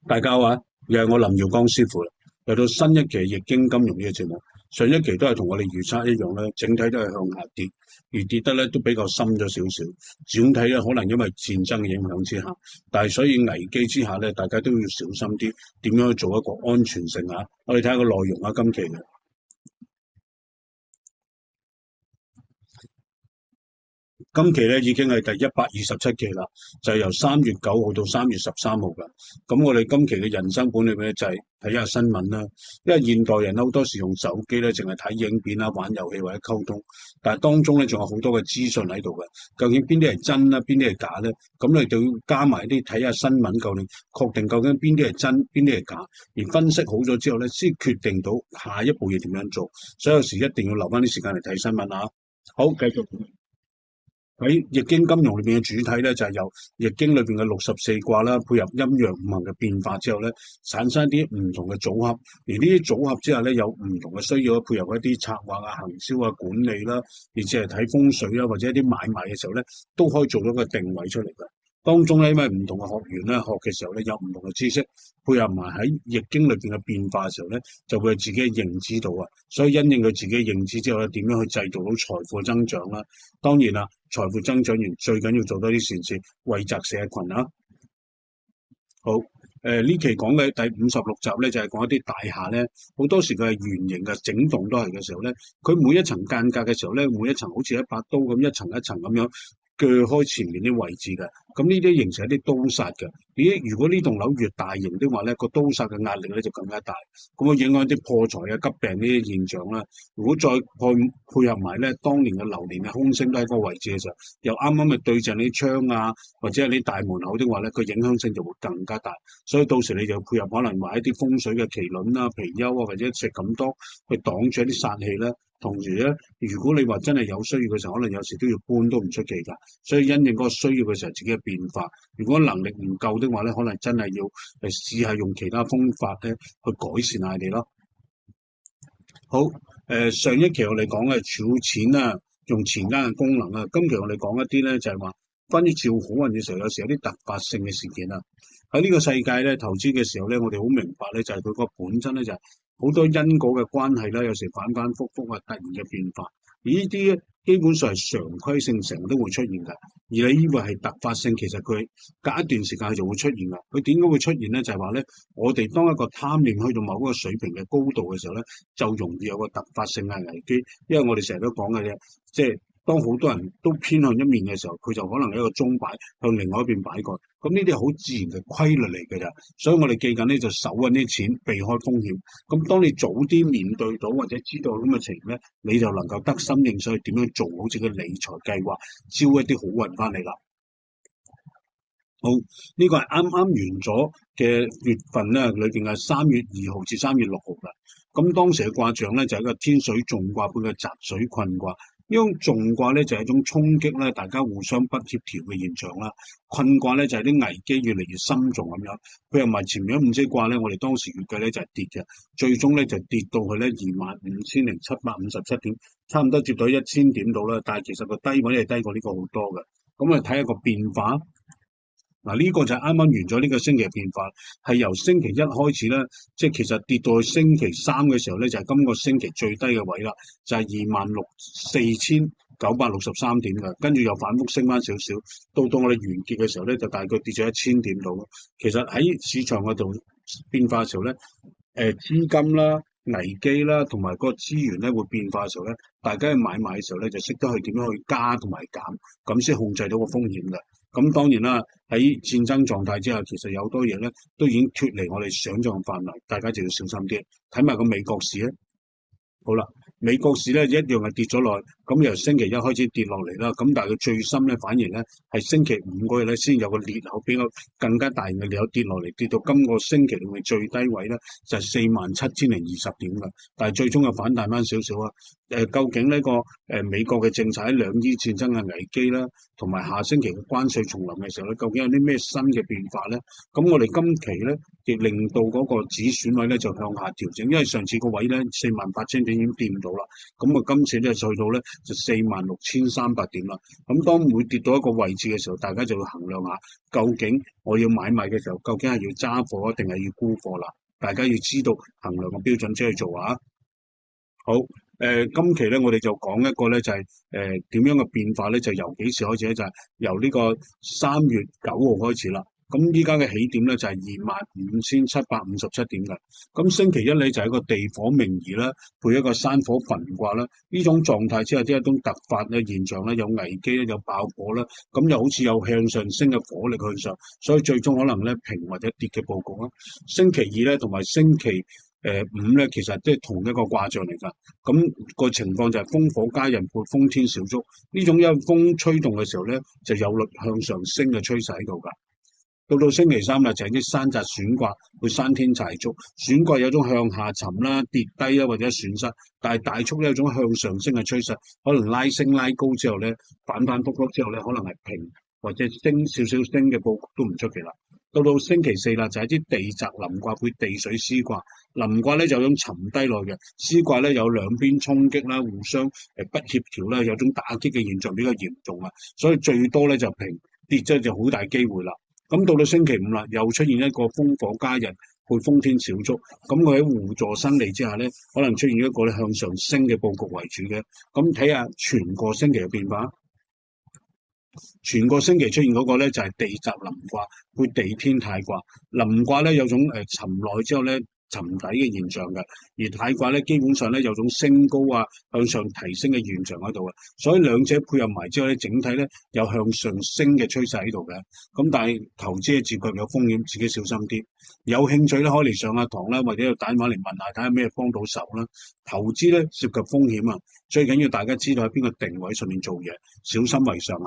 大家好啊，又係我林耀江師傅啦，嚟到新一期易經金融呢個節目。上一期都係同我哋預測一樣咧，整體都係向下跌，而跌得咧都比較深咗少少。整體咧可能因為戰爭嘅影響之下，但係所以危機之下咧，大家都要小心啲，點樣去做一個安全性啊？我哋睇下個內容啊，今期嘅。今期咧已經係第127期啦，就係由3月9號到3月13號㗎。咁我哋今期嘅人生本裏邊咧就係睇下新聞啦，因為現代人好多時用手機咧，淨係睇影片啦、玩遊戲或者溝通，但係當中咧仲有好多嘅資訊喺度嘅。究竟邊啲係真啦，邊啲係假咧？咁你就要加埋啲睇下新聞，究竟確定究竟邊啲係真，邊啲係假，而分析好咗之後咧，先決定到下一步要點樣做。所以有時一定要留翻啲時間嚟睇新聞啊！好，繼續。喺易經金融裏邊嘅主體咧，就係由易經裏邊嘅64卦啦，配合陰陽五行嘅變化之後咧，產生一啲唔同嘅組合。而呢啲組合之下咧，有唔同嘅需要，配合一啲策劃啊、行銷啊、管理啦，而且係睇風水啦，或者一啲買賣嘅時候咧，都可以做到一個定位出嚟嘅。當中咧，因為唔同嘅學員咧學嘅時候咧，有唔同嘅知識，配合埋喺易經裏邊嘅變化嘅時候咧，就會有自己嘅認知到啊。所以因應佢自己嘅認知之後咧，點樣去製造到財富嘅增長啦？當然啦，財富增長完最緊要做多啲善事，惠澤社群啊。好，呢期講嘅第56集咧，就係講一啲大廈咧，好多時佢係圓形嘅，整棟都係嘅時候咧，佢每一層間隔嘅時候咧，每一層好似一把刀咁，一層一層咁樣鋸開前面啲位置嘅，咁呢啲形成一啲刀煞嘅。咦，如果呢棟樓越大型的話咧，個刀煞嘅壓力咧就更加大，咁會影響啲破財啊、急病呢啲現象啦。如果再配合埋咧，當年嘅流年嘅空星都喺個位置嘅時候，又啱啱咪對正啲窗啊，或者係啲大門口的話咧，佢影響性就會更加大。所以到時你就配合可能買一啲風水嘅麒麟啊、貔貅啊，或者石錦多去擋住一啲煞氣啦。同時咧，如果你話真係有需要嘅時候，可能有時都要搬都唔出奇㗎。所以因應嗰個需要嘅時候，自己嘅變化。如果能力唔夠的話咧，可能真係要試下用其他方法咧去改善下你咯。好，上一期我哋講嘅儲錢啊，用錢罌嘅功能啊，今期我哋講一啲咧就係話關於照好運嘅時候，有時有啲突發性嘅事件啊。喺呢個世界咧，投資嘅時候咧，我哋好明白咧，就係佢個本身咧就係好多因果嘅關係啦，有時反反覆覆啊，突然嘅變化，而呢啲咧基本上係常規性，成日都會出現㗎。而你以為係突發性，其實佢隔一段時間就會出現㗎。佢點解會出現咧？就係話咧，我哋當一個貪念去到某一個水平嘅高度嘅時候咧，就容易有個突發性嘅危機。因為我哋成日都講嘅啫，即係當好多人都偏向一面嘅時候，佢就可能係一個鐘擺向另外一邊擺過。咁呢啲係好自然嘅規律嚟嘅咋，所以我哋記緊咧就守緊啲錢，避開風險。咁當你早啲面對到或者知道咁嘅情咧，你就能夠得心應手去點樣做好自己嘅理財計劃，招一啲好運翻嚟啦。好，呢個係啱啱完咗嘅月份咧，裏邊係3月2號至3月6號啦。咁當時嘅卦象咧就係一個天水訟卦配嘅澤水困卦。呢種訟卦咧就係一種衝擊咧，大家互相不協調嘅現象啦。困卦咧就係啲危機越嚟越深重咁樣。配合埋前面嗰五隻卦咧，我哋當時預計咧就係跌嘅，最終咧就跌到去咧25,757點，差唔多接到1000點到啦。但係其實個低位係低過呢個好多嘅。咁我哋睇下個變化。嗱，呢個就係啱啱完咗呢個星期嘅變化，係由星期一開始咧，即係其實跌到去星期三嘅時候咧，就係今個星期最低嘅位啦，就係24,963點嘅，跟住又反覆升翻少少，到我哋完結嘅時候咧，就大概跌咗1000點到咯。其實喺市場嗰度變化嘅時候咧，資金啦、危機啦，同埋個資源咧會變化嘅時候咧，大家去買賣嘅時候咧，就識得去點樣去加同埋減，咁先控制到個風險嘅。咁當然啦，喺戰爭狀態之下，其實有好多嘢咧都已經脫離我哋想象範圍，大家就要小心啲。睇埋個美國市咧，好啦，美國市咧一樣係跌咗落去，咁由星期一開始跌落嚟啦。咁但係佢最深咧，反而咧係星期五嗰日咧先有個裂口，比較更加大嘅裂口跌落嚟，跌到今個星期裏面最低位咧就係47,020點㗎。但係最終又反彈翻少少啊。究竟呢個美國嘅政策喺兩伊戰爭嘅危機啦，同埋下星期嘅關稅重臨嘅時候咧，究竟有啲咩新嘅變化咧？咁我哋今期咧亦令到嗰個止損位咧就向下調整，因為上次個位咧48,000點已經掂到啦，咁啊今次咧去到咧就46,300點啦。咁當每跌到一個位置嘅時候，大家就要衡量下，究竟我要買賣嘅時候，究竟係要揸貨定係要沽貨啦？大家要知道衡量嘅標準先去做啊！好，今期咧我哋就講一個咧就係點樣嘅變化咧，就由幾時開始咧？就係由呢個3月9號開始啦。咁依家嘅起點咧就係25,757點嘅。咁星期一咧就係一個地火明夷啦，配一個山火賁卦啦。呢種狀態之下，啲一種突發嘅現象咧，有危機咧，有爆火啦。咁又好似有向上升嘅火力向上，所以最終可能咧平或者跌嘅佈局啦。星期二咧同埋星期5咧，其實即係同一個卦象嚟㗎。咁個情況就係風火家人配風天小築，呢種因為風吹動嘅時候咧，就有力向上升嘅趨勢喺度㗎。到星期三啦，就係啲山澤損卦去山天柴築，損卦有種向下沉啦、跌低啦或者損失，但係大速咧有種向上升嘅趨勢，可能拉升拉高之後咧，反反覆覆之後咧，可能係平或者升少少升嘅佈局都唔出奇啦。到星期四啦，就係啲地澤臨卦配地水師卦，臨卦咧就有種沉低落嘅，師卦咧有兩邊衝擊啦，互相不協調啦，有種打擊嘅現象比較嚴重啊，所以最多咧就平，跌咗就好大機會啦。咁到星期五啦，又出現一個風火家人配風天小築，咁佢喺互助生利之下咧，可能出現一個咧向上升嘅佈局為主嘅。咁睇下全個星期嘅變化。全個星期出現嗰個咧就係地澤臨卦配地天泰卦，臨卦咧有種沉內之後咧沉底嘅現象嘅，而泰卦咧基本上咧有種升高啊向上提升嘅現象喺度嘅，所以兩者配合埋之後咧，整體咧有向上升嘅趨勢喺度嘅。咁但係投資嘅自覺有風險，自己小心啲。有興趣咧可以嚟上下堂啦，或者要打電話嚟問下睇下咩幫到手啦。投資咧涉及風險啊，最緊要大家知道喺邊個定位上面做嘢，小心為上啊！